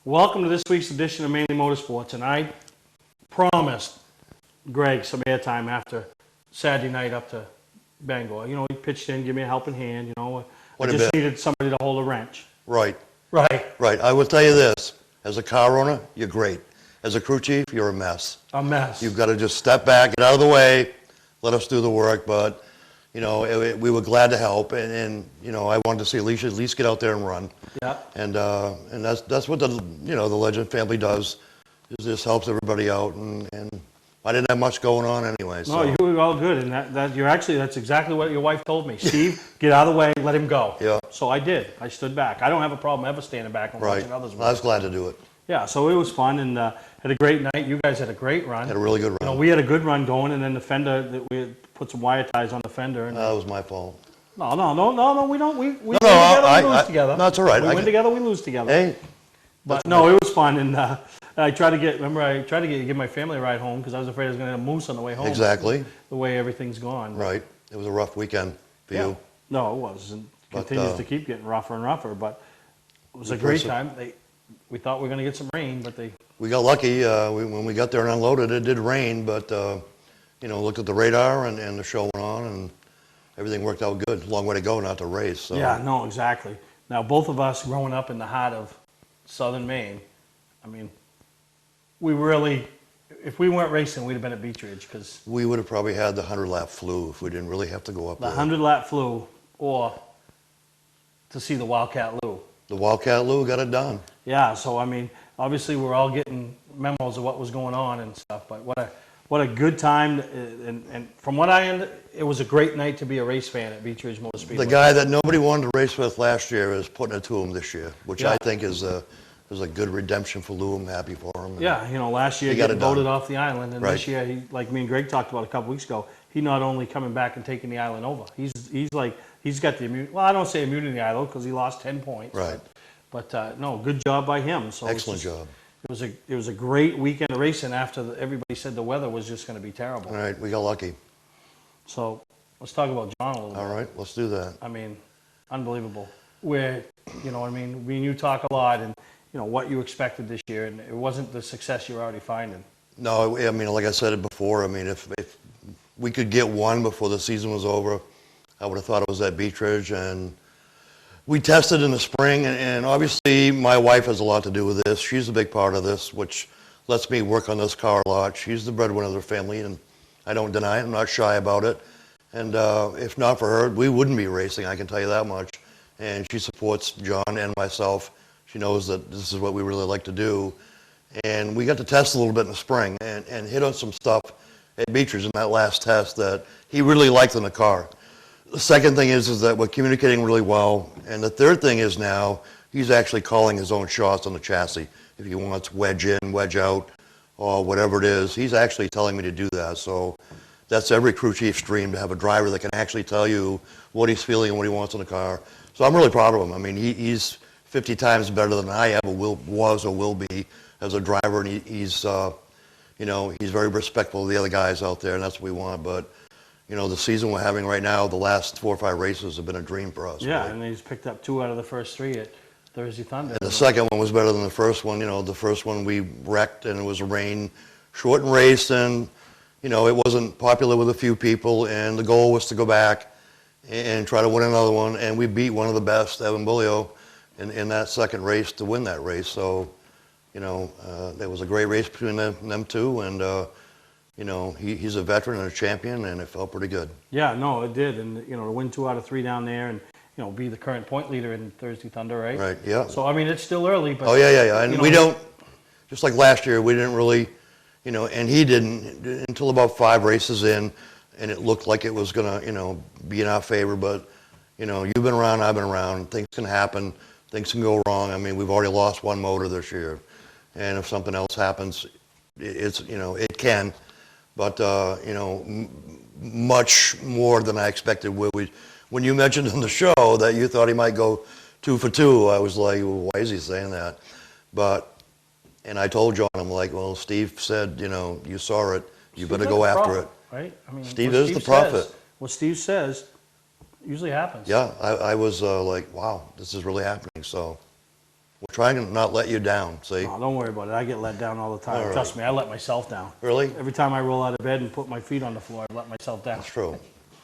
Welcome to this week's edition of Mainely Motorsports, and I promised Greg some airtime after Saturday night up to Bangor. You know, he pitched in, give me a helping hand, you know. I just needed somebody to hold a wrench. Right. Right. Right. I will tell you this. As a car owner, you're great. As a crew chief, you're a mess. A mess. You've got to just step back, get out of the way, let us do the work. But, you know, we were glad to help. And you know, I wanted to see Alicia at least get out there and run. Yeah. And that's what the Legend family does, is this helps everybody out. And I didn't have much going on anyway. So. No, you were all good. And that's exactly what your wife told me. Steve, get out of the way, let him go. Yeah. So I did. I stood back. I don't have a problem ever standing back and watching others run. I was glad to do it. Yeah, so it was fun, and had a great night. You guys had a great run. Had a really good run. You know, we had a good run going, and then the fender, we had put some wire ties on the fender. And that was my fault. No, we don't. We win together, we lose together. No, it's all right. We win together, we lose together. Hey. But no, it was fun, and I tried to give my family a ride home because I was afraid I was going to have a moose on the way home. Exactly. The way everything's gone. Right. It was a rough weekend for you. No, it was, and continues to keep getting rougher and rougher, but it was a great time. We thought we were going to get some rain, but we got lucky. When we got there and unloaded, it did rain, but you know, looked at the radar and the show went on, and everything worked out good. Long way to go not to race. So. Yeah, no, exactly. Now, both of us growing up in the heart of southern Maine, I mean, if we weren't racing, we'd have been at Beech Ridge, because we would have probably had the 100-lap flu if we didn't really have to go up there. The 100-lap flu, or to see the Wildcat Lou. The Wildcat Lou got it done. Yeah, so I mean, obviously we're all getting memos of what was going on and stuff, but what a good time, and from what I understand, it was a great night to be a race fan at Beech Ridge Motor Speedway. The guy that nobody wanted to race with last year is putting it to him this year, which I think is a good redemption for Lou. I'm happy for him. Yeah, you know, last year he got voted off the island, and this year, like me and Greg talked about a couple weeks ago, he not only coming back and taking the island over, he's got the immunity. Well, I don't say immunity idol because he lost 10 points. Right. But no, good job by him. So excellent job. It was a great weekend of racing after everybody said the weather was just going to be terrible. All right, we got lucky. So let's talk about John a little bit. All right, let's do that. I mean, unbelievable. You know what I mean? Me and you talk a lot, and you know what you expected this year, and it wasn't the success you're already finding. No, I mean, like I said it before, I mean, if we could get one before the season was over, I would have thought it was at Beech Ridge. And we tested in the spring, and obviously my wife has a lot to do with this. She's a big part of this, which lets me work on this car a lot. She's the breadwinner of the family, and I don't deny it. I'm not shy about it. And if not for her, we wouldn't be racing, I can tell you that much. And she supports John and myself. She knows that this is what we really like to do. And we got to test a little bit in the spring and hit on some stuff at Beech Ridge in that last test that he really liked in the car. The second thing is that we're communicating really well. And the third thing is now he's actually calling his own shots on the chassis. If he wants wedge in, wedge out, or whatever it is, he's actually telling me to do that. So that's every crew chief's dream, to have a driver that can actually tell you what he's feeling and what he wants in the car. So I'm really proud of him. I mean, he's 50 times better than I ever was or will be as a driver, and he's you know, he's very respectful of the other guys out there, and that's what we want. But you know, the season we're having right now, the last 4 or 5 races have been a dream for us. Yeah, really. And he's picked up 2 out of the first 3 at Thursday Thunder. And the second one was better than the first one. You know, the first one we wrecked, and it was a rain-shortened race, and you know, it wasn't popular with a few people, and the goal was to go back and try to win another one, and we beat one of the best, Evan Bullio, in that second race to win that race. So, you know, there was a great race between them two, and you know, he's a veteran and a champion, and it felt pretty good. Yeah, no, it did, and you know, to win 2 out of 3 down there, and you know, be the current point leader in Thursday Thunder, right? Right. Yeah. So I mean, it's still early, but yeah. And we don't, just like last year, we didn't really, you know, and he didn't until about 5 races in, and it looked like it was gonna, you know, be in our favor. But you know, you've been around, I've been around. Things can happen. Things can go wrong. I mean, we've already lost 1 motor this year, and if something else happens, it's, you know, it can. But you know, much more than I expected. When you mentioned in the show that you thought he might go 2 for 2, I was like, well, why is he saying that? And I told John, I'm like, well, Steve said, you know, you saw it, you better go after it. Right? I mean, Steve is the prophet. What Steve says usually happens. Yeah, I was like, wow, this is really happening. So We're trying to not let you down, see? Oh, don't worry about it. I get let down all the time. All right. Trust me, I let myself down. Really? Every time I roll out of bed and put my feet on the floor, I let myself down. That's true.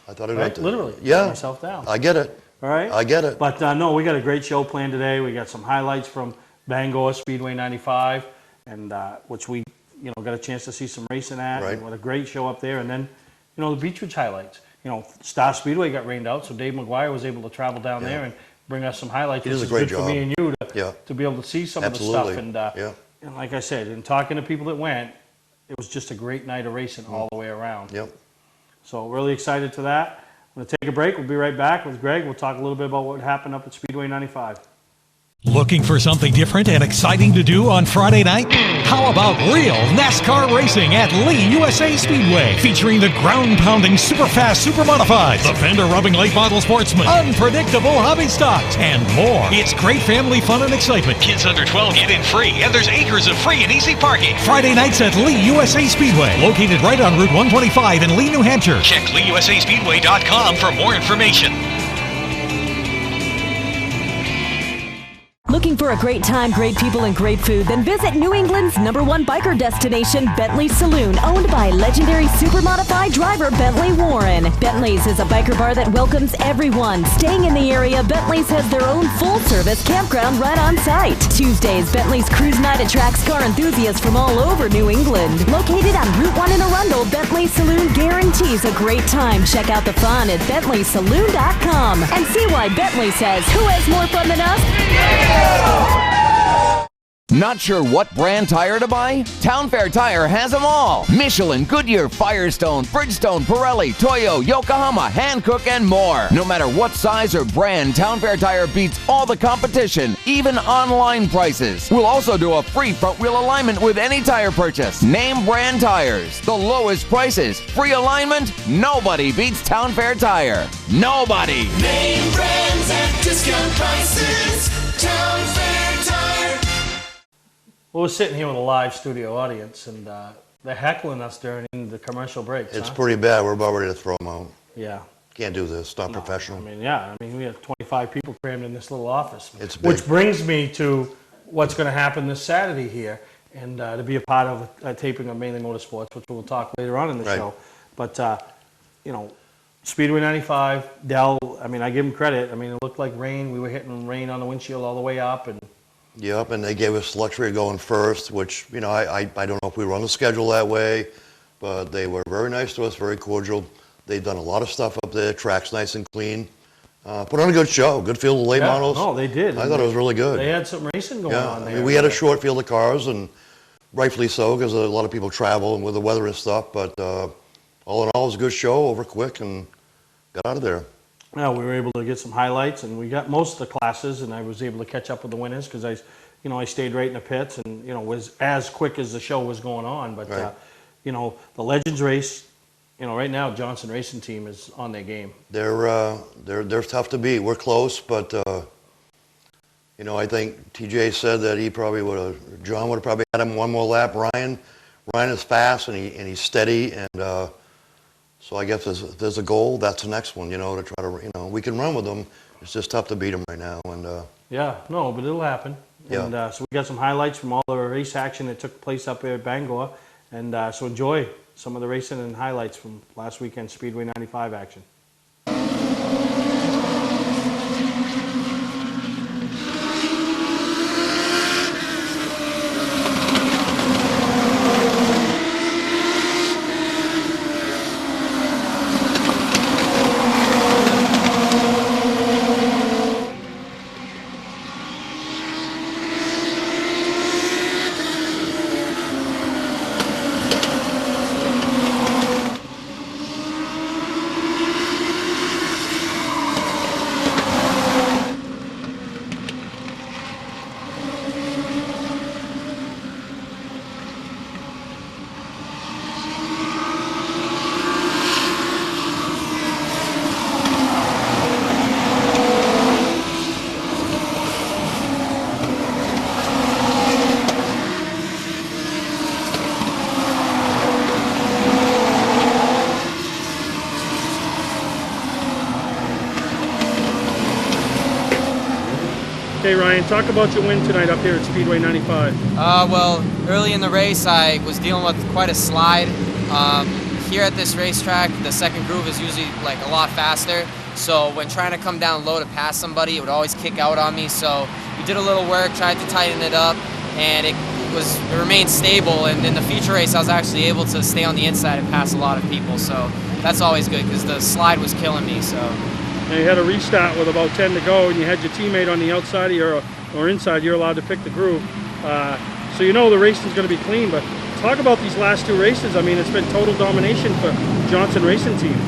I thought it Right? Literally. Yeah. Let myself down. I get it. All right? I get it. But no, we got a great show planned today. We got some highlights from Bangor Speedway 95, and which we got a chance to see some racing at. Right. And what a great show up there. And then, the Beach Ridge highlights. Star Speedway got rained out, so Dave McGuire was able to travel down there and bring us some highlights. He which does a is great good for me and you to be able to see some Absolutely. of the stuff. And like I said, in talking to people that went, it was just a great night of racing all the way around. Yep. So really excited to that. I'm going to take a break. We'll be right back with Greg. We'll talk a little bit about what happened up at Speedway 95. Looking for something different and exciting to do on Friday night? How about real NASCAR racing at Lee USA Speedway, featuring the ground-pounding, super-fast, super-modifieds, the fender-rubbing late model sportsman, unpredictable hobby stocks, and more. It's great family fun and excitement. Kids under 12 get in free, and there's acres of free and easy parking. Friday nights at Lee USA Speedway, located right on Route 125 in Lee, New Hampshire. Check LeeUSASpeedway.com for more information. Looking for a great time, great people, and great food? Then visit New England's #1 biker destination, Bentley's Saloon, owned by legendary super-modified driver Bentley Warren. Bentley's is a biker bar that welcomes everyone. Staying in the area, Bentley's has their own full-service campground right on site. Tuesdays, Bentley's Cruise Night attracts car enthusiasts from all over New England. Located on Route 1 in Arundel, Bentley's Saloon guarantees a great time. Check out the fun at BentleySaloon.com and see why Bentley says, who has more fun than us? Not sure what brand tire to buy? Town Fair Tire has them all. Michelin, Goodyear, Firestone, Bridgestone, Pirelli, Toyo, Yokohama, Hankook, and more. No matter what size or brand, Town Fair Tire beats all the competition, even online prices. We'll also do a free front wheel alignment with any tire purchase. Name brand tires, the lowest prices, free alignment. Nobody beats Town Fair Tire. Nobody. Name brands at discount prices. Town Fair Tire. Well, we're sitting here with a live studio audience, and they're heckling us during the commercial breaks. It's huh? pretty bad. We're about ready to throw them out. Yeah. Can't do this. It's not professional. I mean, we have 25 people crammed in this little office. It's big. Which brings me to what's going to happen this Saturday here, and to be a part of a taping of Mainly Motorsports, which we'll talk later on in the Right. show. But, Speedway 95, Dell, I give him credit. It looked like rain. We were hitting rain on the windshield all the way up, and Yep, and they gave us the luxury of going first, which, I don't know if we were on the schedule that way, but they were very nice to us, very cordial. They've done a lot of stuff up there, track's nice and clean. Put on a good show, good field of late models. No, they did. I thought it was really good. They had some racing going on there. We had a short field of cars, and rightfully so, because a lot of people travel and with the weather and stuff, but all in all, it was a good show, over quick, and got out of there. Yeah, we were able to get some highlights, and we got most of the classes, and I was able to catch up with the winners because I stayed right in the pits, and was as quick as the show was going on. But Right. The Legends race, right now Johnson Racing Team is on their game. They're tough to beat. We're close, but I think TJ said that John would have probably had him one more lap. Ryan is fast and he's steady, and so I guess if there's a goal, that's the next one. To try to we can run with them. It's just tough to beat them right now, and Yeah, no, but it'll happen. Yeah. And so we got some highlights from all the race action that took place up here at Bangor, and so enjoy some of the racing and highlights from last weekend's Speedway 95 action. talk about your win tonight up here at Speedway 95. Well, early in the race, I was dealing with quite a slide. Here at this racetrack, the second groove is usually like a lot faster. So when trying to come down low to pass somebody, it would always kick out on me. So we did a little work, tried to tighten it up, and it remained stable. And in the feature race, I was actually able to stay on the inside and pass a lot of people. So that's always good because the slide was killing me. So. Now you had a restart with about 10 to go, and you had your teammate on the outside of your, or inside. You're allowed to pick the groove. So you know the racing's going to be clean, but talk about these last two races. I mean, it's been total domination for Johnson Racing Team.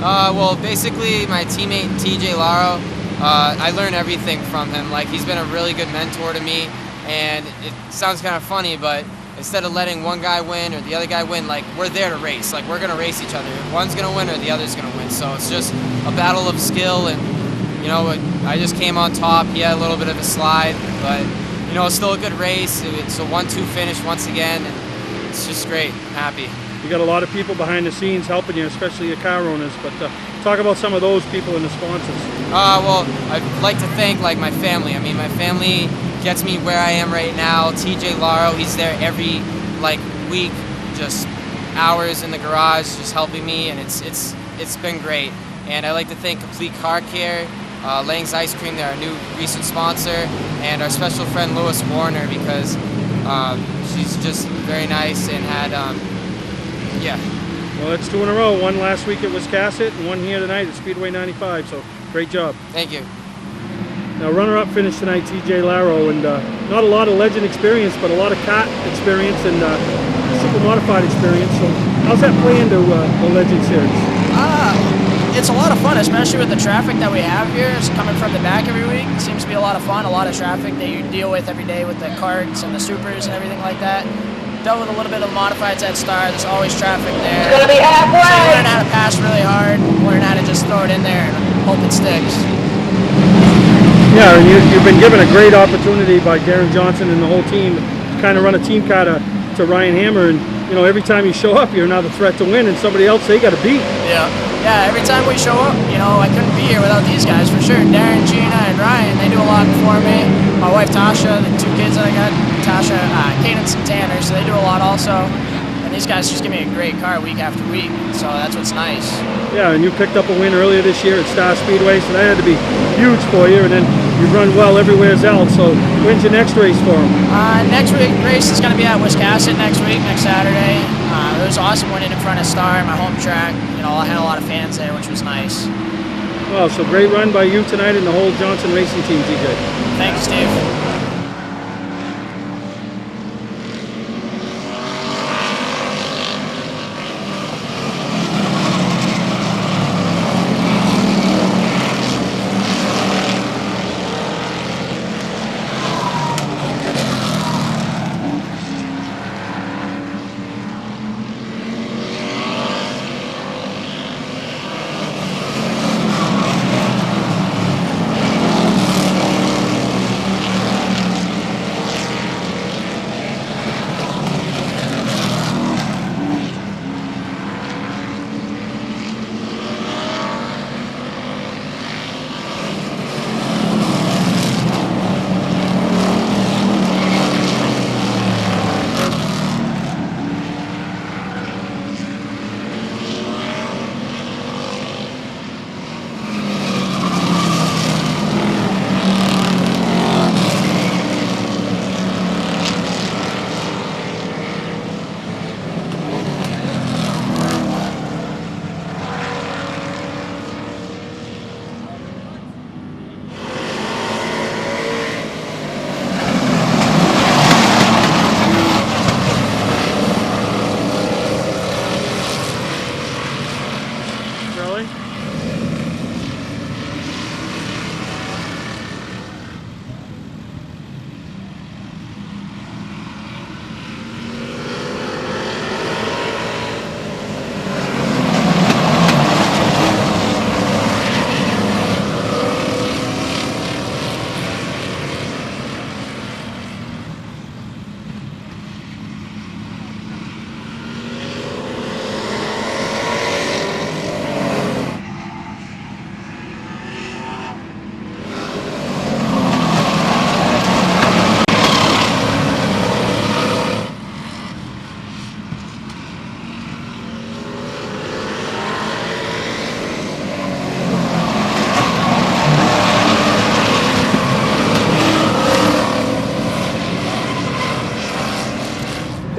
Well, basically, my teammate TJ Laro, I learned everything from him. Like, he's been a really good mentor to me, and it sounds kind of funny, but instead of letting one guy win or the other guy win, like, we're there to race. Like, we're going to race each other. One's going to win or the other's going to win. So it's just a battle of skill, and, you know, I just came on top. He had a little bit of a slide, but, you know, it's still a good race. It's a 1-2 finish once again, and it's just great. I'm happy. You got a lot of people behind the scenes helping you, especially your car owners, but talk about some of those people and the sponsors. Well, I'd like to thank, like, my family. I mean, my family gets me where I am right now. TJ Laro, he's there every, like, week, just hours in the garage, just helping me, and it's been great. And I'd like to thank Complete Car Care, Lang's Ice Cream, they're our new recent sponsor, and our special friend Lois Warner, because she's just very nice and had, yeah. Well, that's 2 in a row. One last week at Wiscasset and one here tonight at Speedway 95, so great job. Thank you. Now, runner-up finished tonight, TJ Laro, and not a lot of legend experience, but a lot of kart experience and super modified experience. So how's that play into the Legend Series? It's a lot of fun, especially with the traffic that we have here. It's coming from the back every week. It seems to be a lot of fun, a lot of traffic that you deal with every day with the karts and the supers and everything like that. Dealt with a little bit of modifieds at start. There's always traffic there. It's gonna be halfway. So you learn how to pass really hard, learn how to just throw it in there and hope it sticks. Yeah, and you've been given a great opportunity by Darren Johnson and the whole team to kind of run a team car to Ryan Hammer, and you know, every time you show up, you're another threat to win, and somebody else they got to beat. Yeah, every time we show up, you know, I couldn't be here without these guys for sure. Darren, Gina, and Ryan, they do a lot for me. My wife Tasha, the 2 kids that I got, Tasha, Cadence, and Tanner, so they do a lot also. And these guys just give me a great car week after week, so that's what's nice. Yeah, and you picked up a win earlier this year at Star Speedway, so that had to be huge for you, and then you run well everywhere else. So when's your next race for them? Next week race is going to be at Wiscasset next week, next Saturday. It was awesome winning in front of Star, my home track. You know, I had a lot of fans there, which was nice. Well, so great run by you tonight and the whole Johnson Racing Team, TJ. Thank you, Steve.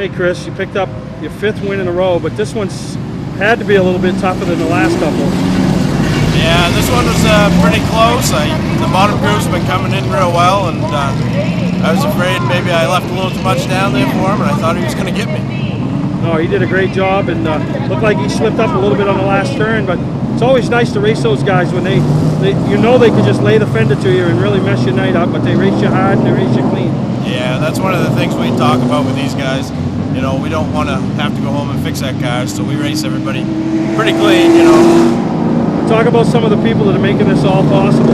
Hey Chris, you picked up your 5th win in a row, but this one's had to be a little bit tougher than the last couple. Yeah, this one was pretty close. The bottom group's been coming in real well, and I was afraid maybe I left a little too much down there for him, and I thought he was going to get me. No, he did a great job, and looked like he slipped up a little bit on the last turn, but it's always nice to race those guys when they you know they could just lay the fender to you and really mess your night up, but they race you hard and they race you clean. Yeah, that's one of the things we talk about with these guys. You know, we don't want to have to go home and fix that car, so we race everybody pretty clean, you know. Talk about some of the people that are making this all possible.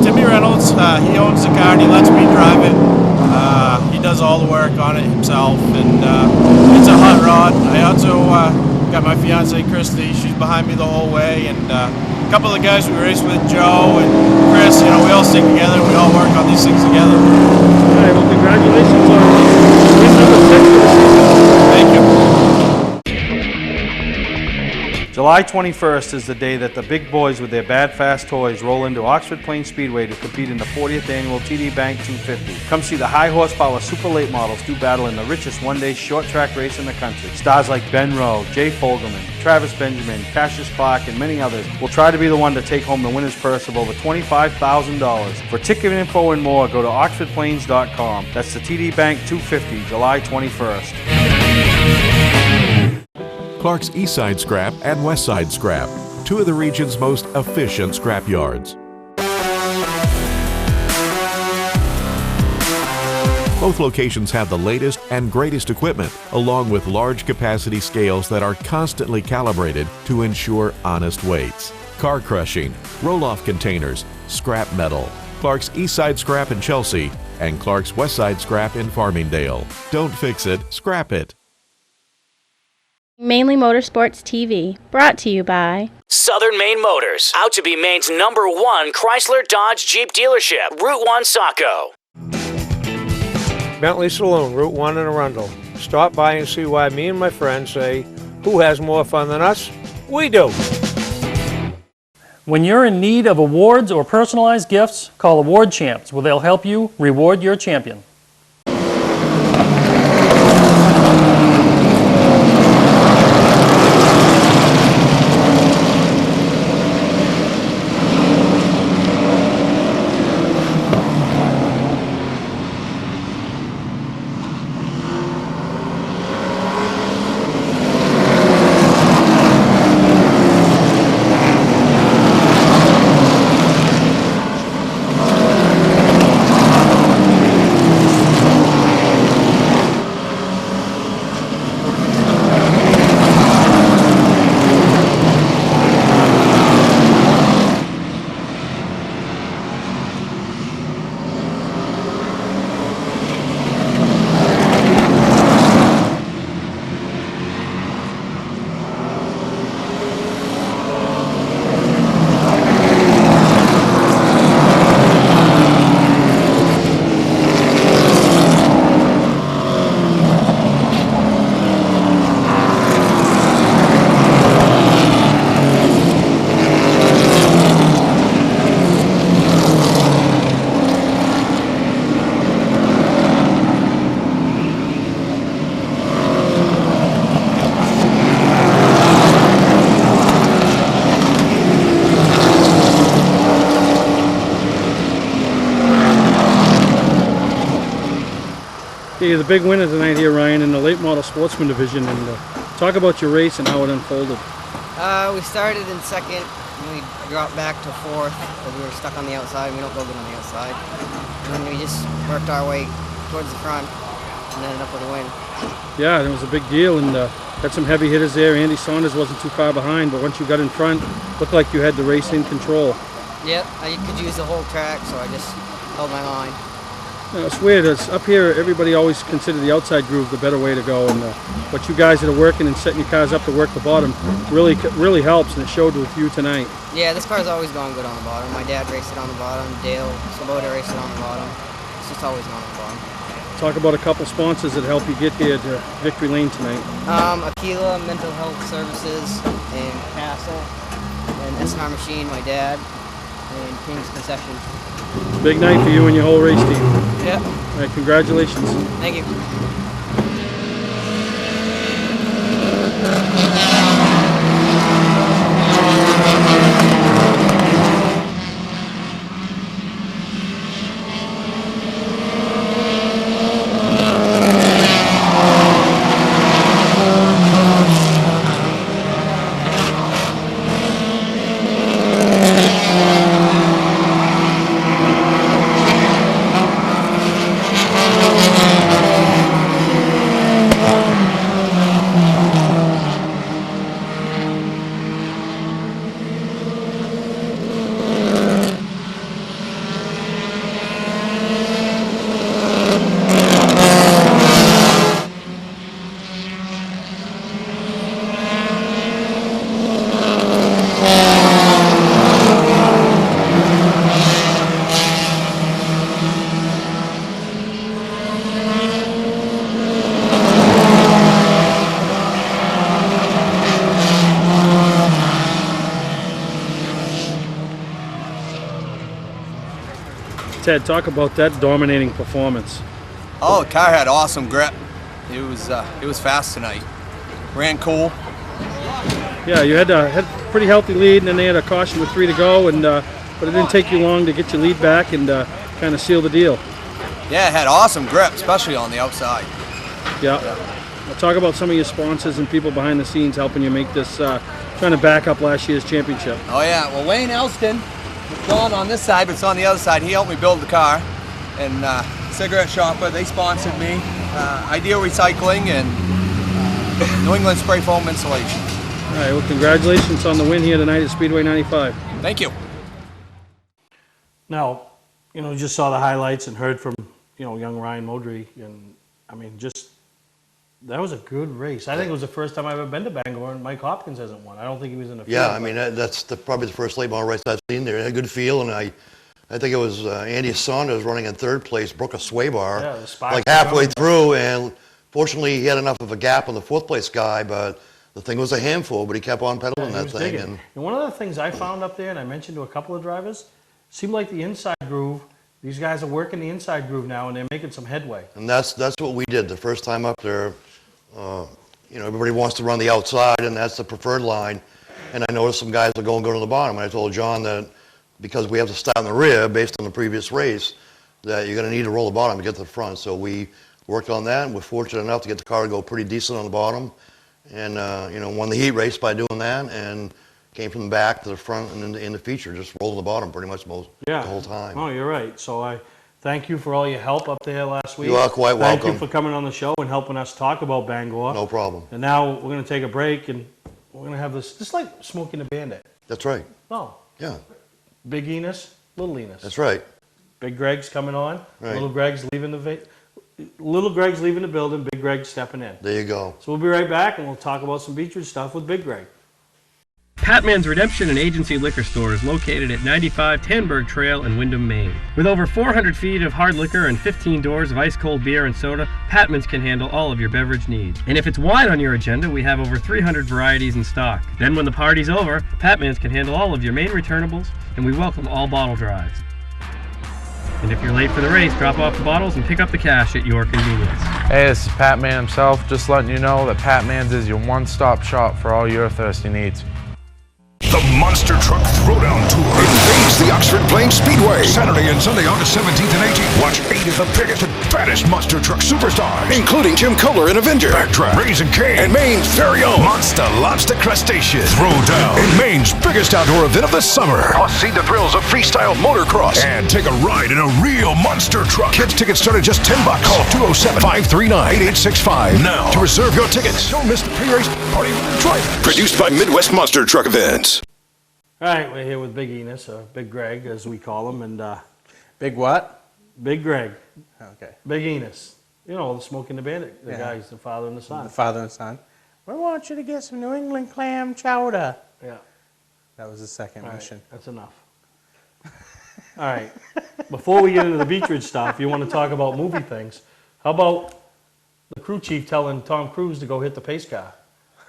Timmy Reynolds, he owns the car and he lets me drive it. He does all the work on it himself, and it's a hot rod. I also got my fiance Christy, she's behind me the whole way, and a couple of the guys we race with, Joe and Chris, you know, we all stick together, we all work on these things together. All right, well, congratulations on win number 6 for the season. Thank you. July 21st is the day that the big boys with their bad fast toys roll into Oxford Plains Speedway to compete in the 40th annual TD Bank 250. Come see the high horsepower super late models do battle in the richest one-day short track race in the country. Stars like Ben Rowe, Jay Fogelman, Travis Benjamin, Cassius Clark, and many others will try to be the one to take home the winner's purse of over $25,000. For ticket info and more, go to oxfordplains.com. That's the TD Bank 250, July 21st. Clark's Eastside Scrap and Westside Scrap, two of the region's most efficient scrap yards. Both locations have the latest and greatest equipment, along with large capacity scales that are constantly calibrated to ensure honest weights. Car crushing, roll-off containers, scrap metal. Clark's Eastside Scrap in Chelsea and Clark's Westside Scrap in Farmingdale. Don't fix it, scrap it. Mainly Motorsports TV, brought to you by Southern Maine Motors, out to be Maine's #1 Chrysler Dodge Jeep dealership, Route 1 Saco. Bentley Saloon, Route 1 in Arundel. Stop by and see why me and my friends say, who has more fun than us? We do. When you're in need of awards or personalized gifts, call Award Champs, where they'll help you reward your champion. You're the big winner tonight here, Ryan, in the late model sportsman division, and talk about your race and how it unfolded. We started in second, and we dropped back to fourth because we were stuck on the outside. We don't go good on the outside. And then we just worked our way towards the front and ended up with a win. Yeah, it was a big deal, and had some heavy hitters there. Andy Saunders wasn't too far behind, but once you got in front, looked like you had the race in control. Yep, I could use the whole track, so I just held my line. It's weird. It's up here, everybody always consider the outside groove the better way to go, and what you guys that are working and setting your cars up to work the bottom really helps, and it showed with you tonight. Yeah, this car's always gone good on the bottom. My dad raced it on the bottom. Dale Swoboda raced it on the bottom. It's just always gone on the bottom. Talk about a couple sponsors that help you get here to Victory Lane tonight. Aquila Mental Health Services in Castle, and SNR Machine, my dad, and King's Concession. Big night for you and your whole race team. Yep. All right, congratulations. Thank you. Ted, talk about that dominating performance. Oh, the car had awesome grip. It was fast tonight. Ran cool. Yeah, you had a pretty healthy lead, and then they had a caution with 3 to go, and but it didn't take you long to get your lead back and kind of seal the deal. Yeah, it had awesome grip, especially on the outside. Yeah. Well, talk about some of your sponsors and people behind the scenes helping you make this, trying to back up last year's championship. Oh yeah, well Wayne Elston, it's gone on this side, but it's on the other side. He helped me build the car. And Cigarette Shopper, they sponsored me. Ideal Recycling and New England Spray Foam Insulation. All right, well, congratulations on the win here tonight at Speedway 95. Thank you. Now, you know, just saw the highlights and heard from, you know, young Ryan Modry, and I mean, just, that was a good race. I think it was the first time I've ever been to Bangor, and Mike Hopkins hasn't won. I don't think he was in the field. Yeah, I mean, that's probably the first late model race I've seen there. It had a good feel, and I think it was Andy Saunders running in third place, broke a sway bar like halfway through, and fortunately he had enough of a gap on the fourth place guy, but the thing was a handful, but he kept on pedaling that thing. And one of the things I found up there, and I mentioned to a couple of drivers, seemed like the inside groove, these guys are working the inside groove now, and they're making some headway. And that's what we did the first time up there. You know, everybody wants to run the outside, and that's the preferred line. And I noticed some guys are going to the bottom. And I told John that because we have to start in the rear based on the previous race, that you're going to need to roll the bottom to get to the front. So we worked on that, and we're fortunate enough to get the car to go pretty decent on the bottom. And, you know, won the heat race by doing that, and came from the back to the front and in the feature, just rolled the bottom pretty much the whole time. Oh, you're right. So I thank you for all your help up there last week. You are quite welcome. Thank you for coming on the show and helping us talk about Bangor. No problem. And now we're going to take a break, and we're going to have this, just like Smoking the Bandit. That's right. Oh. Yeah. Big Enos, Little Enos. That's right. Big Greg's coming on. Right. Little Greg's leaving the building. Big Greg's stepping in. There you go. So we'll be right back, and we'll talk about some Beechwood stuff with Big Greg. Patman's Redemption and Agency Liquor Store is located at 95 Tanberg Trail in Windham, Maine. With over 400 feet of hard liquor and 15 doors of ice-cold beer and soda, Patman's can handle all of your beverage needs. And if it's wine on your agenda, we have over 300 varieties in stock. Then when the party's over, Patman's can handle all of your main returnables, and we welcome all bottle drives. And if you're late for the race, drop off the bottles and pick up the cash at your convenience. Hey, this is Pat Man himself, just letting you know that Pat Man's is your one-stop shop for all your thirsty needs. The Monster Truck Throwdown Tour invades the Oxford Plains Speedway. Saturday and Sunday, August 17th and 18th. Watch 8 of the biggest and baddest Monster Truck superstars, including Jim Kohler and Avenger, Backdraft, Raising Cane, and Maine's very own Monster Lobster Crustacean Throwdown, and Maine's biggest outdoor event of the summer. Plus, see the thrills of freestyle motocross and take a ride in a real monster truck. Kids tickets start at just $10. Call 207-539-8865 now to reserve your tickets. Don't miss the pre-race party with the driver. Produced by Midwest Monster Truck Events. All right, we're here with Big Enos, or Big Greg, as we call him, and Big what? Big Greg. Okay. Big Enos. You know, the Smoking the Bandit, the guy's the father and the son. The father and son. We want you to get some New England clam chowder. Yeah. That was the second All right, mission. that's enough. All right. Before we get into the Beechwood stuff, you want to talk about movie things. How about the crew chief telling Tom Cruise to go hit the pace car?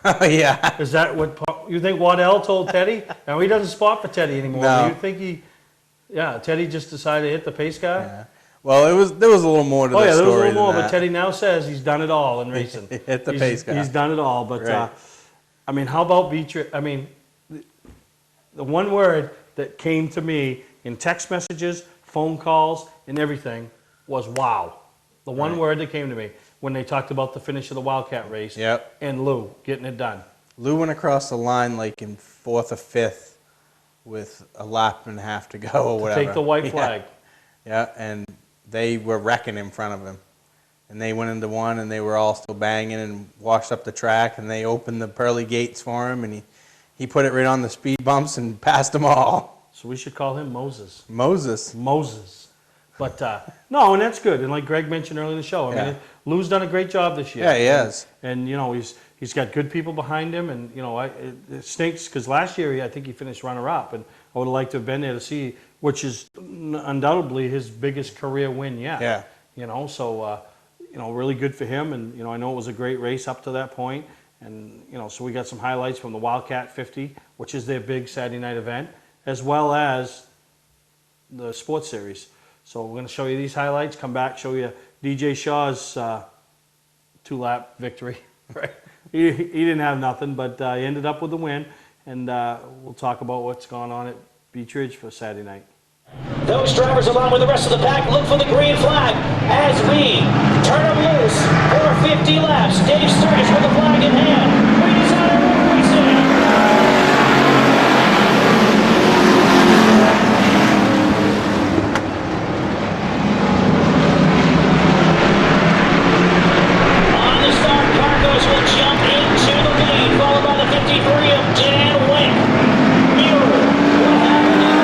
Oh, yeah. Is that what you think Waddell told Teddy? Now, he doesn't spot for Teddy anymore. No. Do you think Teddy just decided to hit the pace car? Yeah. Well, there was a little more to the story. Oh, yeah, there was a little more, than but Teddy now says he's done it all in racing. Hit the pace car. He's done it all, but, Right. I mean, how about Beechwood? I mean, the one word that came to me in text messages, phone calls, and everything was wow. The one Right. word that came to me when they talked about the finish of the Wildcat race. Yep. And Lou getting it done. Lou went across the line like in fourth or fifth with a lap and a half to go or whatever. Take the white flag. Yeah, and they were wrecking in front of him. And they went into one, and they were all still banging and washed up the track, and they opened the pearly gates for him, and he put it right on the speed bumps and passed them all. So we should call him Moses. Moses. But, no, and that's good. And like Greg mentioned earlier in the show, I Yeah. mean, Lou's done a great job this year. Yeah, he has. And, you know, he's got good people behind him, and, you know, it stinks because last year I think he finished runner-up, and I would have liked to have been there to see, which is undoubtedly his biggest career win yet. Yeah. You know, so, you know, really good for him, and, you know, I know it was a great race up to that point, and, you know, so we got some highlights from the Wildcat 50, which is their big Saturday night event, as well as the sports series. So we're going to show you these highlights, come back, show you DJ Shaw's 2-lap victory. Right? He didn't have nothing, but he ended up with the win, and we'll talk about what's going on at Beech Ridge for Saturday night. Those drivers, along with the rest of the pack, look for the green flag as we turn them loose for 50 laps. Dave Sturgis with the flag in hand. Ladies and gentlemen, racing. On the start, Cargos will jump into the lead, followed by the 53 of Dan Wink. Mirror, what happened in the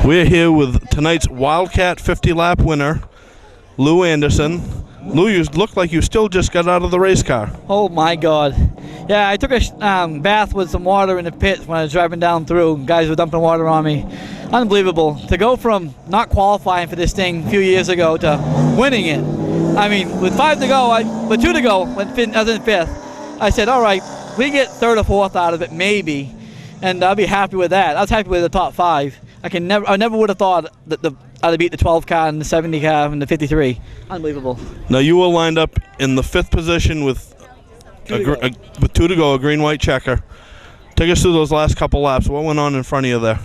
We're here with tonight's Wildcat 50-lap winner, Lou Anderson. Lou, you look like you still just got out of the race car. Oh my God. Yeah, I took a bath with some water in the pits when I was driving down through. Guys were dumping water on me. Unbelievable. To go from not qualifying for this thing a few years ago to winning it. I mean, with 2 to go, when I was in 5th, I said, all right, we get 3rd or 4th out of it, maybe, and I'll be happy with that. I was happy with the top 5. I never would have thought that I'd beat the 12 car and the 70 car and the 53. Unbelievable. Now, you were lined up in the 5th position with 2 to go, a green-white checker. Take us through those last couple laps. What went on in front of you there?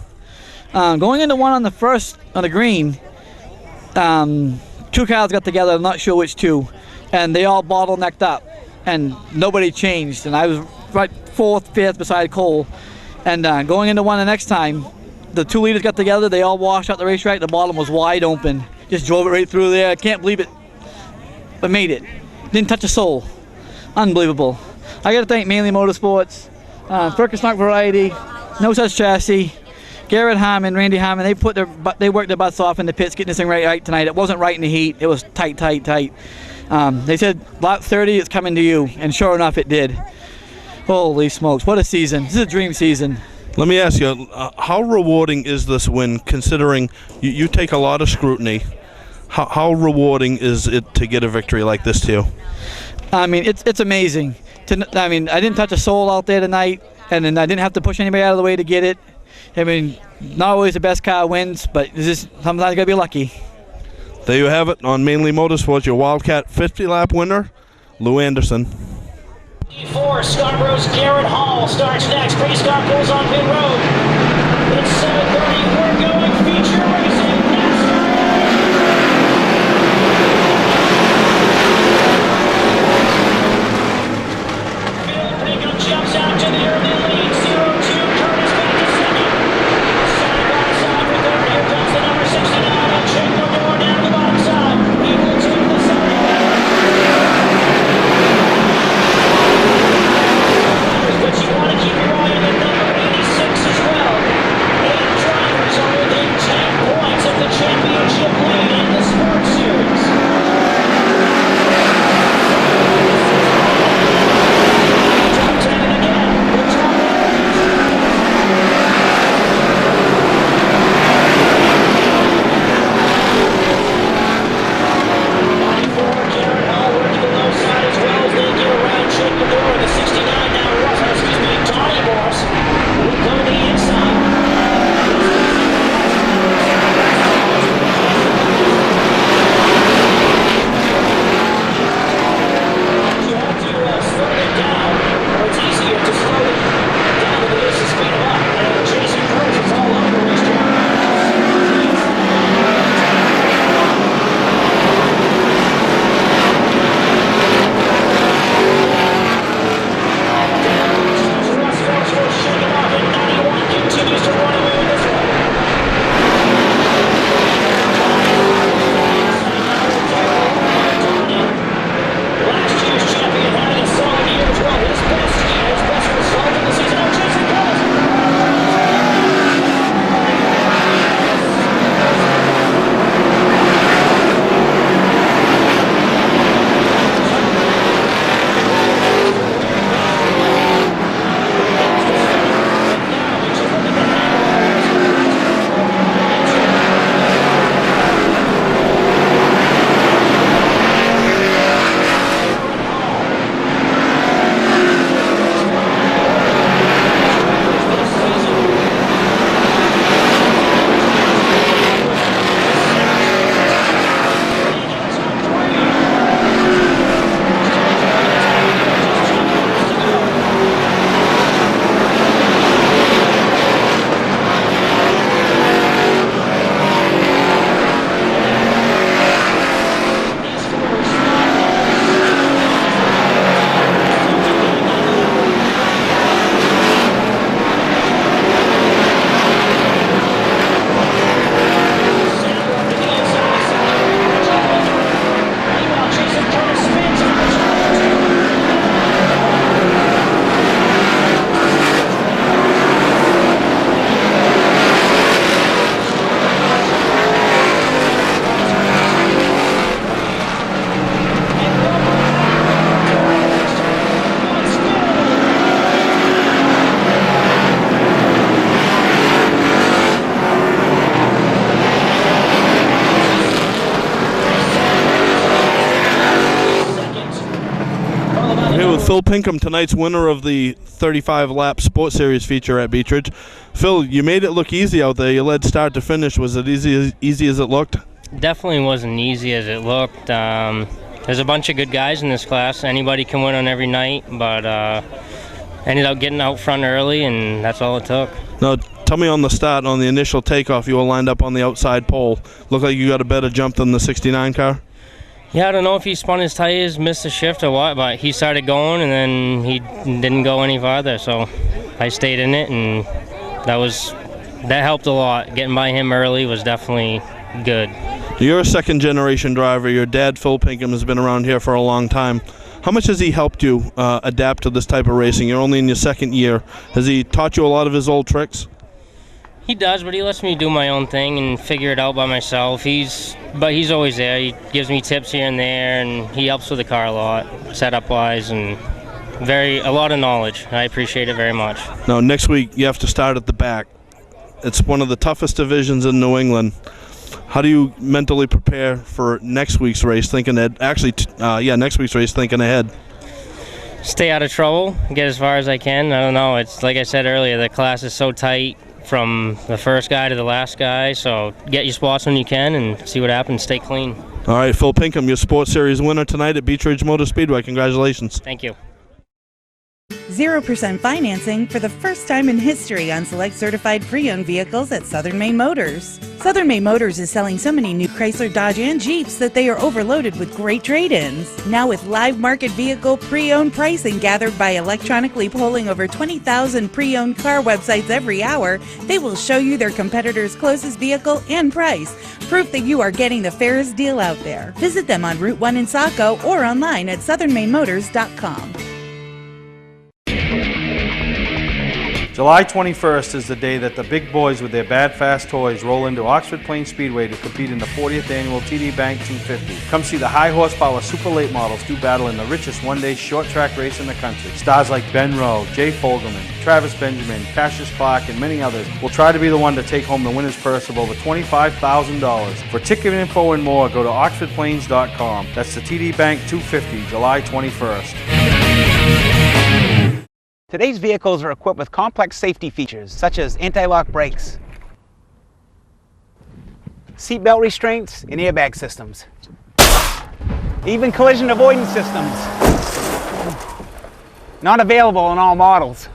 Going into one on the green, 2 cars got together, I'm not sure which 2, and they all bottlenecked up, and nobody changed, and I was right 4th, 5th beside Cole, and going into one the next time, the 2 leaders got together, they all washed out the racetrack, the bottom was wide open, just drove it right through there, I can't believe it, but made it, didn't touch a soul, unbelievable. I got to thank Mainely Motorsports, Ferguson Variety, No Such Chassis, Garrett Harmon, Randy Harmon, they worked their butts off in the pits getting this thing right tonight. It wasn't right in the heat. It was tight. They said, lap 30, it's coming to you. And sure enough, it did. Holy smokes, what a season. This is a dream season. Let me ask you, how rewarding is this win, considering you take a lot of scrutiny? How rewarding is it to get a victory like this to you? I mean, it's amazing. I mean, I didn't touch a soul out there tonight, and then I didn't have to push anybody out of the way to get it. I mean, not always the best car wins, but it's just sometimes you gotta be lucky. There you have it on Mainely Motorsports, your Wildcat 50-lap winner, Lou Anderson. 4, Scarborough's Garrett Hall starts next. Prescott pulls on pit road. It's 7:30. We're going feature racing. Phil Pinkham jumps out to the early lead. 0-2. Curtis back to second. Side by side with her. Here comes the number 69. And Jake Gilmore down the bottom side. He will take the second. But you want to keep your eye on the number 86 as well. 8 drivers are within 10 points of the championship lead in the Sports Series. Top 10 and again. The top 94, Garrett Hall working the low side as well as they get around Jake Medora. The 69 now, Tawny Morris will go to the inside. You have to slow it down, or it's easier to slow it down than it is to speed them up. And Jason Cruz is all over the racetrack. Continues to run away with this one. Last year's champion having a solid year as well. His best result in the season. Oh, Jason Phil Pinkham, tonight's winner of the 35-lap Sports Series feature at Beechridge. Phil, you made it look easy out there. You led start to finish. Was it easy as it looked? Definitely wasn't easy as it looked. There's a bunch of good guys in this class. Anybody can win on every night, but ended up getting out front early, and that's all it took. Now, tell me on the start, on the initial takeoff, you were lined up on the outside pole. Looked like you got a better jump than the 69 car? Yeah, I don't know if he spun his tires, missed a shift or what, but he started going and then he didn't go any farther. So I stayed in it, and that helped a lot. Getting by him early was definitely good. You're a second-generation driver. Your dad, Phil Pinkham, has been around here for a long time. How much has he helped you adapt to this type of racing? You're only in your second year. Has he taught you a lot of his old tricks? He does, but he lets me do my own thing and figure it out by myself. He's always there. He gives me tips here and there, and he helps with the car a lot, setup-wise, and a lot of knowledge. I appreciate it very much. Now, next week you have to start at the back. It's one of the toughest divisions in New England. How do you mentally prepare for next week's race, thinking ahead? Next week's race, thinking ahead. stay out of trouble, get as far as I can. I don't know. It's like I said earlier, the class is so tight from the first guy to the last guy. So get your spots when you can and see what happens. Stay clean. All right, Phil Pinkham, your Sports Series winner tonight at Beech Ridge Motor Speedway. Congratulations. Thank you. 0% financing for the first time in history on select certified pre-owned vehicles at Southern Maine Motors. Southern Maine Motors is selling so many new Chrysler, Dodge, and Jeeps that they are overloaded with great trade-ins. Now with live market vehicle pre-owned pricing gathered by electronically polling over 20,000 pre-owned car websites every hour, they will show you their competitor's closest vehicle and price. Proof that you are getting the fairest deal out there. Visit them on Route 1 in Saco or online at southernmainmotors.com. July 21st is the day that the big boys with their bad fast toys roll into Oxford Plains Speedway to compete in the 40th annual TD Bank 250. Come see the high horsepower super late models do battle in the richest one-day short track race in the country. Stars like Ben Rowe, Jay Fogelman, Travis Benjamin, Cassius Clark, and many others will try to be the one to take home the winner's purse of over $25,000. For ticket info and more, go to oxfordplains.com. That's the TD Bank 250, July 21st. Today's vehicles are equipped with complex safety features such as anti-lock brakes, seatbelt restraints, and airbag systems. Even collision avoidance systems. Not available in all models.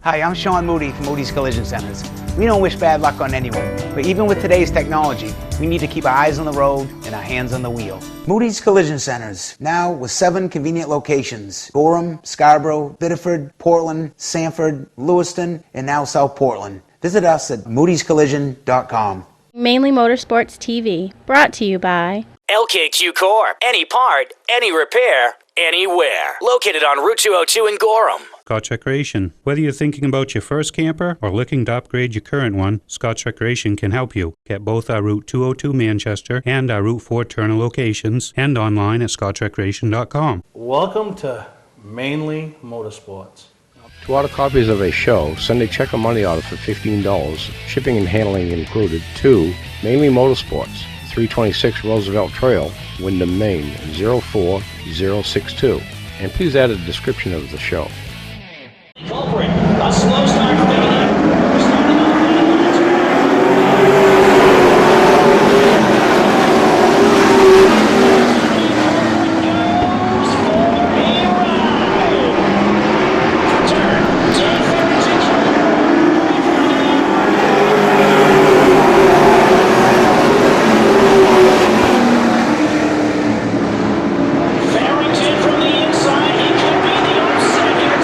Hi, I'm Sean Moody from Moody's Collision Centers. We don't wish bad luck on anyone, but even with today's technology, we need to keep our eyes on the road and our hands on the wheel. Moody's Collision Centers, now with 7 convenient locations: Gorham, Scarborough, Biddeford, Portland, Sanford, Lewiston, and now South Portland. Visit us at moodyscollision.com. Mainly Motorsports TV, brought to you by LKQ Core. Any part, any repair, anywhere. Located on Route 202 in Gorham. Scotch Recreation. Whether you're thinking about your first camper or looking to upgrade your current one, Scotch Recreation can help you. Get both our Route 202 Manchester and our Route 4 Turner locations and online at scotchrecreation.com. Welcome to Mainely Motorsports. To order copies of a show, send a check or money order for $15, shipping and handling included, to Mainely Motorsports, 326 Roosevelt Trail, Windham, Maine, 04062. And please add a description of the show. Culprit, a slow start for Mainely. Farrington from the inside, he could be the upset here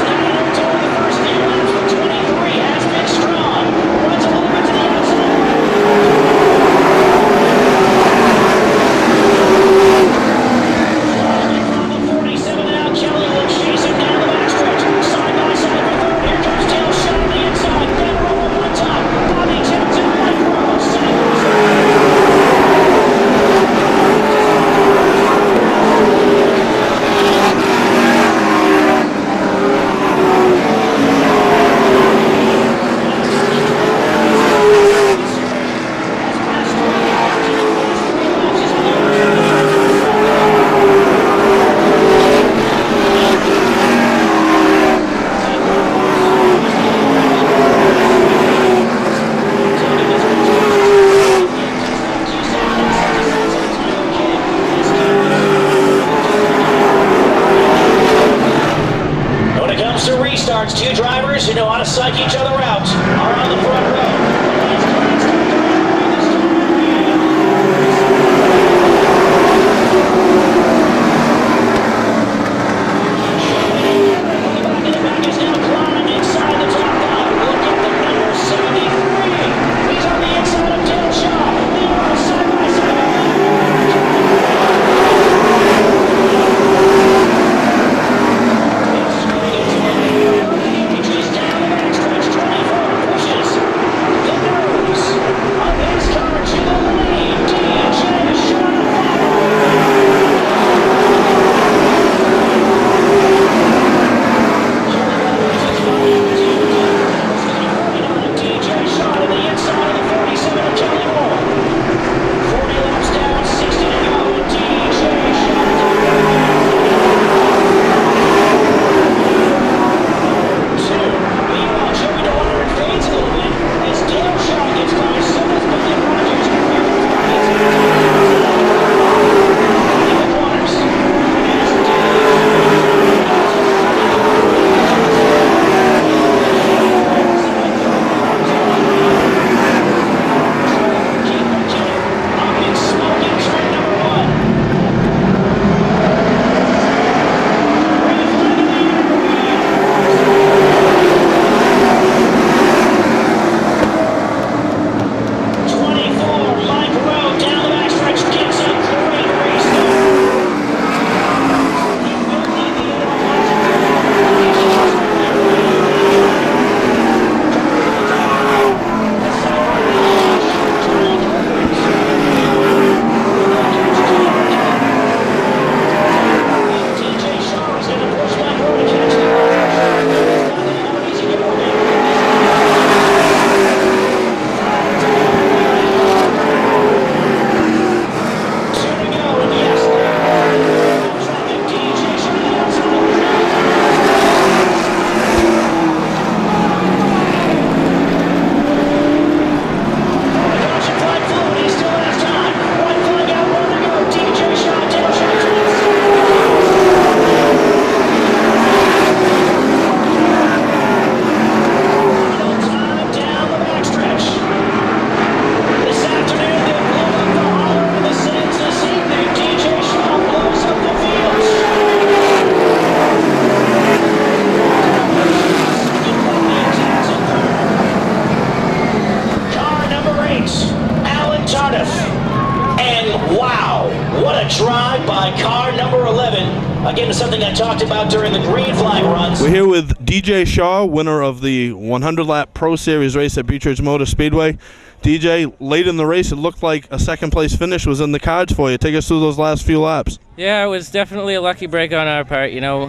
a drive by car number 11. Again, something I talked about during the green flag runs. We're here with DJ Shaw, winner of the 100-lap Pro Series race at Beechridge Motor Speedway. DJ, late in the race, it looked like a second-place finish was in the cards for you. Take us through those last few laps. Yeah, it was definitely a lucky break on our part. You know,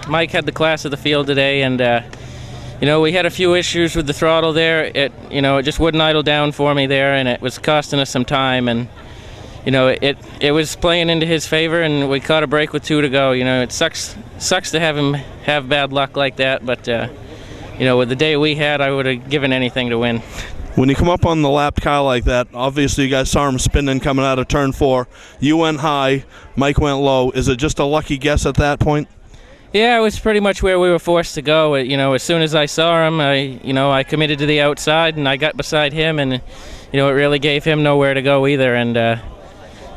Mike had the class of the field today, and you know, we had a few issues with the throttle there. It just wouldn't idle down for me there, and it was costing us some time. And you know, it was playing into his favor, and we caught a break with 2 to go. You know, it sucks to have him have bad luck like that, but you know, with the day we had, I would have given anything to win. When you come up on the lapped car like that, obviously you guys saw him spinning coming out of turn 4. You went high, Mike went low. Is it just a lucky guess at that point? Yeah, it was pretty much where we were forced to go. You know, as soon as I saw him, I committed to the outside, and I got beside him, and you know, it really gave him nowhere to go either. And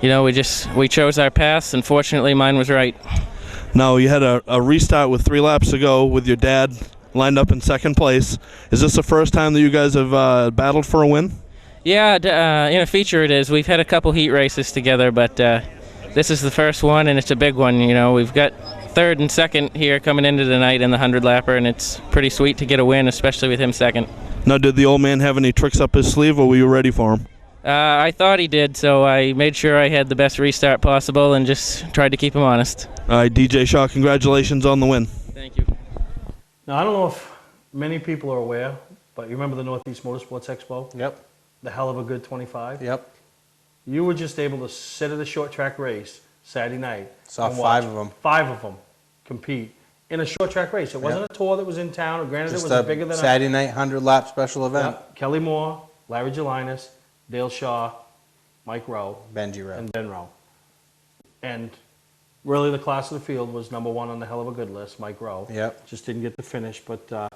you know, we chose our paths, and fortunately mine was right. Now, you had a restart with 3 laps to go with your dad lined up in second place. Is this the first time that you guys have battled for a win? Yeah, in a feature it is. We've had a couple heat races together, but this is the first one, and it's a big one. You know, we've got third and second here coming into the night in the 100-lapper, and it's pretty sweet to get a win, especially with him second. Now, did the old man have any tricks up his sleeve, or were you ready for him? I thought he did, so I made sure I had the best restart possible and just tried to keep him honest. All right, DJ Shaw, congratulations on the win. Thank you. Now, I don't know if many people are aware, but you remember the Northeast Motorsports Expo? Yep. The hell of a good 25? Yep. You were just able to sit at a short track race Saturday night. Saw and 5 of them. 5 of them compete in a short track race. It wasn't a tour that was in town, or granted Just it was a bigger than Saturday night 100-lap special event. Yep. Kelly Moore, Larry Gelinas, Dale Shaw, Mike Rowe, Benji Rowe. and Ben Rowe. And really the class of the field was number 1 on the hell of a good list, Mike Rowe. Yep. Just didn't get the finish, but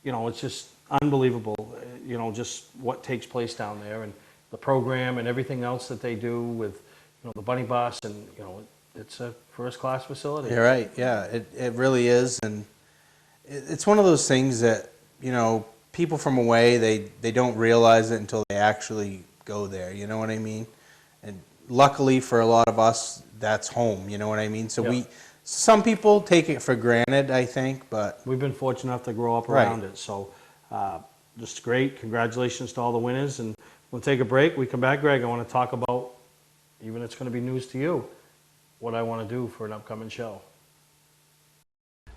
you know, it's just unbelievable, you know, just what takes place down there, and the program and everything else that they do with, you know, the bunny bus, and you know, it's a first-class facility. You're right. Yeah, it really is, and it's one of those things that, you know, people from away, they don't realize it until they actually go there. You know what I mean? And luckily for a lot of us, that's home. You know what I mean? So Yep. some people take it for granted, I think, but We've been fortunate enough to grow up Right. around it, so just great. Congratulations to all the winners, and we'll take a break. We come back, Greg, I want to talk about, even it's going to be news to you, what I want to do for an upcoming show.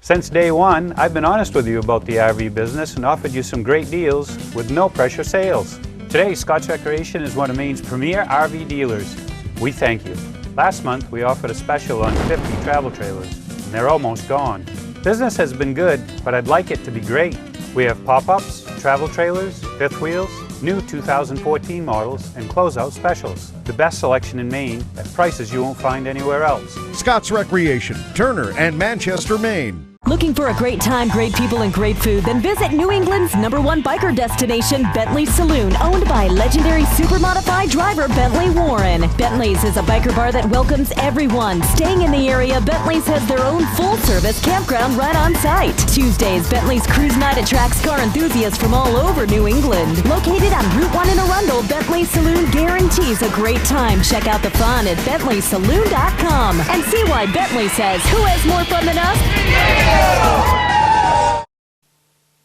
Since day one, I've been honest with you about the RV business and offered you some great deals with no pressure sales. Today, Scotch Recreation is one of Maine's premier RV dealers. We thank you. Last month, we offered a special on 50 travel trailers, and they're almost gone. Business has been good, but I'd like it to be great. We have pop-ups, travel trailers, fifth wheels, new 2014 models, and closeout specials. The best selection in Maine at prices you won't find anywhere else. Scott's Recreation, Turner and Manchester, Maine. Looking for a great time, great people, and great food? Then visit New England's #1 biker destination, Bentley's Saloon, owned by legendary super modified driver Bentley Warren. Bentley's is a biker bar that welcomes everyone. Staying in the area, Bentley's has their own full-service campground right on site. Tuesdays, Bentley's Cruise Night attracts car enthusiasts from all over New England. Located on Route 1 in Arundel, Bentley's Saloon guarantees a great time. Check out the fun at BentleySaloon.com and see why Bentley says, who has more fun than us?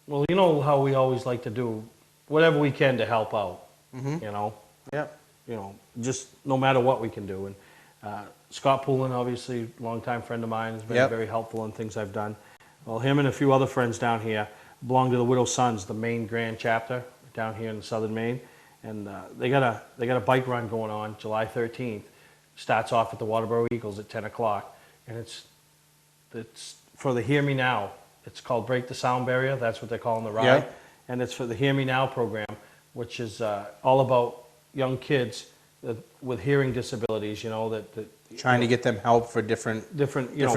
Well, you know how we always like to do whatever we can to help out, Mhm. you know? Yep. You know, just no matter what we can do. And Scott Poulin, obviously, longtime friend of mine, has been Yep. very helpful in things I've done. Well, him and a few other friends down here belong to the Widow Sons, the Maine Grand Chapter down here in southern Maine. And they got a bike run going on July 13th. Starts off at the Waterboro Eagles at 10 o'clock. And it's for the Hear Me Now. It's called Break the Sound Barrier. That's what they're calling the ride. Yeah. And it's for the Hear Me Now program, which is all about young kids with hearing disabilities, you know, that trying to get them help for different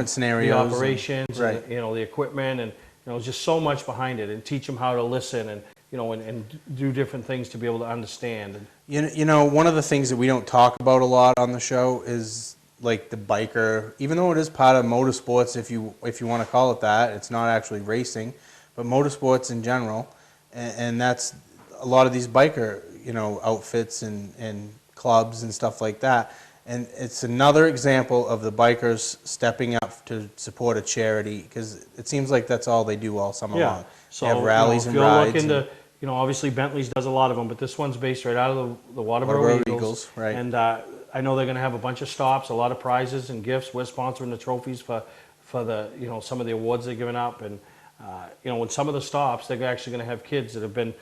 scenarios, the operations, right? And, you know, the equipment, and you know, just so much behind it, and teach them how to listen, and you know, and do different things to be able to understand. And, You know, one of the things that we don't talk about a lot on the show is like the biker, even though it is part of motorsports, if you want to call it that, it's not actually racing, but motorsports in general, and that's a lot of these biker, you know, outfits and clubs and stuff like that. And it's another example of the bikers stepping up to support a charity, because it seems like that's all they do all summer long. So They have rallies if and you'll rides. look into, obviously Bentley's does a lot of them, but this one's based right out of the Waterboro Waterboro Eagles. Eagles, right. And I know they're going to have a bunch of stops, a lot of prizes and gifts. We're sponsoring the trophies for the some of the awards they're giving up, and in some of the stops they're actually going to have kids that have been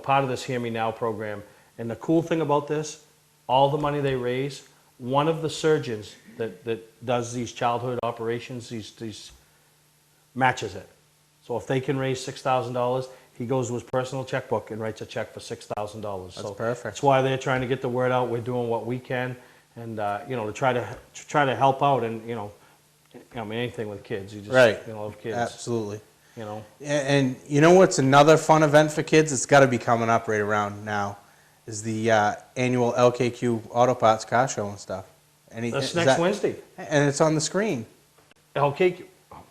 part of this Hear Me Now program. And the cool thing about this, all the money they raise, one of the surgeons that does these childhood operations, these matches it. So if they can raise $6,000, he goes to his personal checkbook and writes a check for $6,000. That's perfect. That's why they're trying to get the word out. We're doing what we can, and to try to help out. And anything with kids, you just love kids. Absolutely. And what's another fun event for kids? It's got to be coming up right around now. Is the annual LKQ Auto Parts Car Show and stuff. That's next Wednesday. And it's on the screen. LKQ,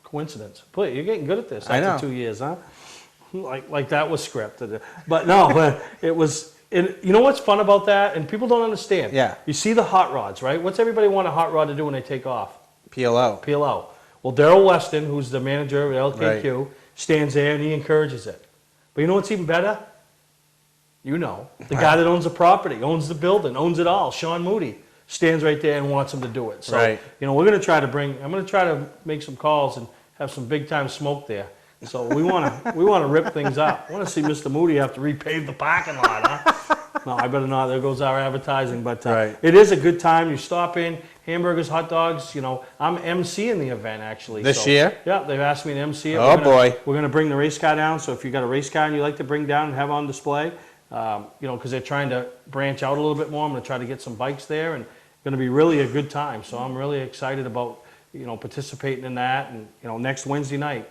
coincidence. Boy, you're getting good at this I know. after 2 years, huh? Like that was scripted. But no, but it was, you know what's fun about that? And people don't understand. Yeah. You see the hot rods, right? What's everybody want a hot rod to do when they take off? Peel out. Peel out. Well, Daryl Weston, who's the manager of LKQ, stands there and he encourages it. But you know what's even better? The guy that owns the property, owns the building, owns it all, Sean Moody, stands right there and wants him to do it. So, we're going to try to I'm going to try to make some calls and have some big time smoke there. So we want to rip things up. I want to see Mr. Moody have to repave the parking lot, huh? No, I better not. There goes our advertising. But it is a good time. You stop in, hamburgers, hot dogs. I'm emceeing the event actually. This year? Yeah, they've asked me to MC it. Oh, boy. We're going to bring the race car down. So if you got a race car and you like to bring down and have on display, because they're trying to branch out a little bit more. I'm going to try to get some bikes there, and it's going to be really a good time. So I'm really excited about participating in that, and next Wednesday night.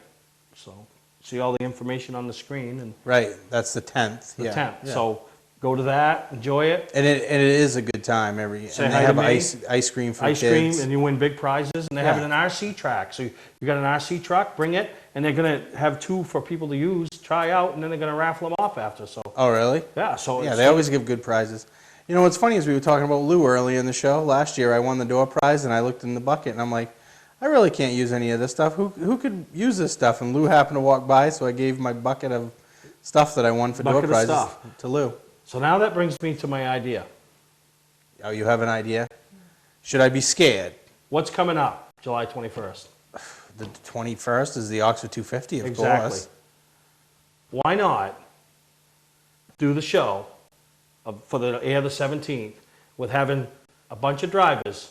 So see all the information on the screen. And right, that's the 10th. The 10th. Yeah. So go to that, enjoy it. And it is a good time every year. Say and they hi to have me. ice cream for ice kids. Cream, and you win big prizes. And they have an RC track. So you got an RC truck, bring it, and they're going to have 2 for people to use, try out, and then they're going to raffle them off after. So. Oh, really? Yeah. So they always give good prizes. What's funny is we were talking about Lou earlier in the show. Last year I won the door prize, and I looked in the bucket, and I'm like, I really can't use any of this stuff. Who could use this stuff? And Lou happened to walk by, so I gave my bucket of stuff that I won for door prizes to Lou. So now that brings me to my idea. Oh, you have an idea? Should I be scared? What's coming up July 21st? The 21st is the Oxford 250, of course. Why not do the show for the air the 17th with having a bunch of drivers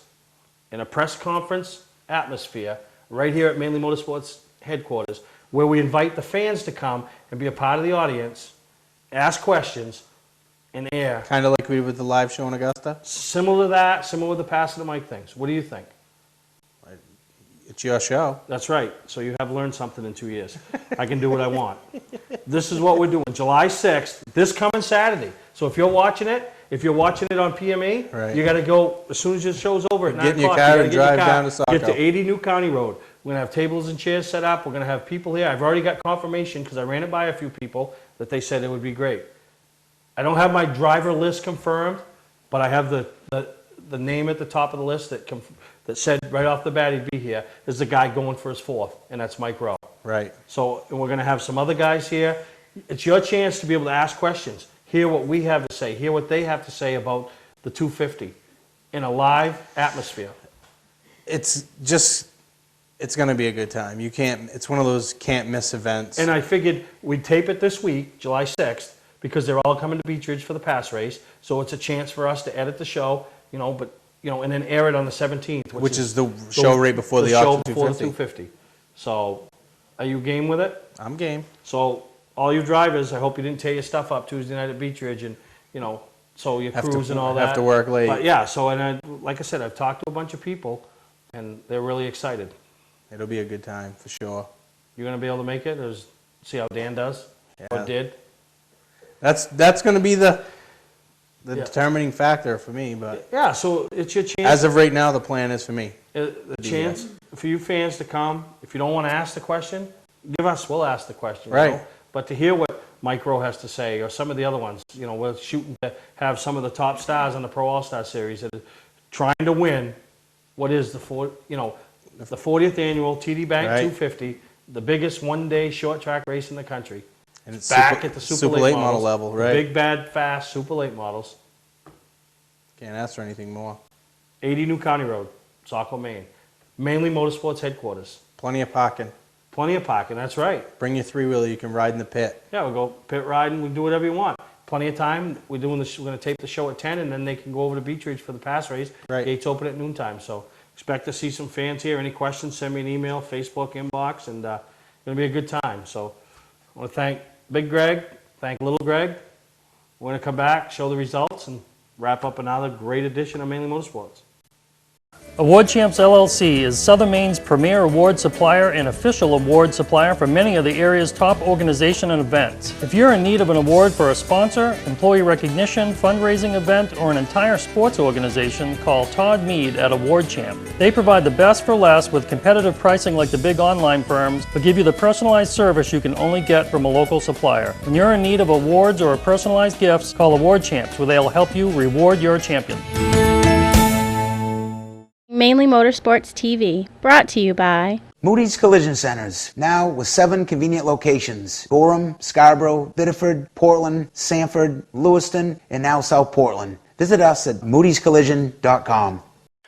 in a press conference atmosphere right here at Mainely Motorsports headquarters, where we invite the fans to come and be a part of the audience, ask questions, and air. Kind of like we did with the live show in Augusta? Similar to that, similar with the Pass the Mic things. What do you think? It's your show. That's right. So you have learned something in 2 years. I can do what I want. This is what we're doing. July 6th, this coming Saturday. So if you're watching it on PME, you got to go, as soon as your show's over at 9 o'clock, get in your car and drive down to Saco. Get to 80 New County Road. We're going to have tables and chairs set up. We're going to have people here. I've already got confirmation because I ran it by a few people that they said it would be great. I don't have my driver list confirmed, but I have the name at the top of the list that said right off the bat he'd be here is the guy going for his 4th, and that's Mike Rowe. Right. So we're going to have some other guys here. It's your chance to be able to ask questions, hear what we have to say, hear what they have to say about the 250 in a live atmosphere. It's going to be a good time. It's one of those can't miss events. And I figured we'd tape it this week, July 6th, because they're all coming to Beach Ridge for the pass race. So it's a chance for us to edit the show, and then air it on the 17th. Which is the show right before the Oxford 250. So are you game with it? I'm game. So all you drivers, I hope you didn't tear your stuff up Tuesday night at Beach Ridge and, so your crews and all that. Have to work late. But yeah, so like I said, I've talked to a bunch of people and they're really excited. It'll be a good time for sure. You're going to be able to make it? See how Dan does? Yeah. Or did? That's going to be the determining factor for me, but yeah, so it's your chance. As of right now, the plan is for me. The chance for you fans to come. If you don't want to ask the question, we'll ask the question. Right. But to hear what Mike Rowe has to say, or some of the other ones, we're shooting to have some of the top stars on the Pro All-Star Series that are trying to win what is the 40th annual TD Bank Right. 250, the biggest one-day short track race in the country. And it's back super- at the Super Late model models, level, the right. big, bad, fast Super Late models. Can't ask for anything more. 80 New County Road, Saco, Maine. Mainly Motorsports headquarters. Plenty of parking. Plenty of parking, that's right. Bring your three-wheeler, you can ride in the pit. Yeah, we'll go pit riding, we can do whatever you want. Plenty of time. We're going to tape the show at 10, and then they can go over to Beach Ridge for the pass race. Right. Gates open at noontime, so expect to see some fans here. Any questions, send me an email, Facebook inbox, and it's going to be a good time. So I want to thank Big Greg, thank Little Greg. We're going to come back, show the results, and wrap up another great edition of Mainly Motorsports. Award Champs LLC is Southern Maine's premier award supplier and official award supplier for many of the area's top organizations and events. If you're in need of an award for a sponsor, employee recognition, fundraising event, or an entire sports organization, call Todd Mead at Award Champ. They provide the best for less with competitive pricing like the big online firms, but give you the personalized service you can only get from a local supplier. When you're in need of awards or personalized gifts, call Award Champs, where they'll help you reward your champion. Mainly Motorsports TV, brought to you by Moody's Collision Centers, now with 7 convenient locations: Gorham, Scarborough, Biddeford, Portland, Sanford, Lewiston, and now South Portland. Visit us at moodyscollision.com.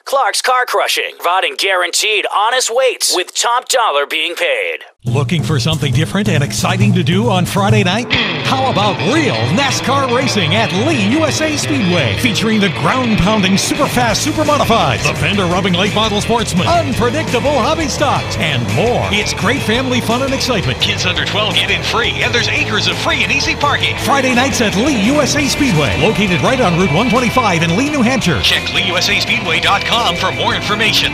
Clark's Car Crushing, providing guaranteed honest weights with top dollar being paid. Looking for something different and exciting to do on Friday night? How about real NASCAR racing at Lee USA Speedway, featuring the ground-pounding, super-fast, super-modifieds, the fender-rubbing late model sportsman, unpredictable hobby stocks, and more. It's great family fun and excitement. Kids under 12 get in free, and there's acres of free and easy parking. Friday nights at Lee USA Speedway, located right on Route 125 in Lee, New Hampshire. Check LeeUSASpeedway.com for more information.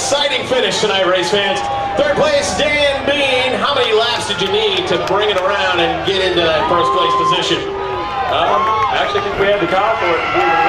exciting finish tonight, race fans. Third place, Dan Bean. How many laps did you need to bring it around and get into that first place position? Actually, I think we had the car for it.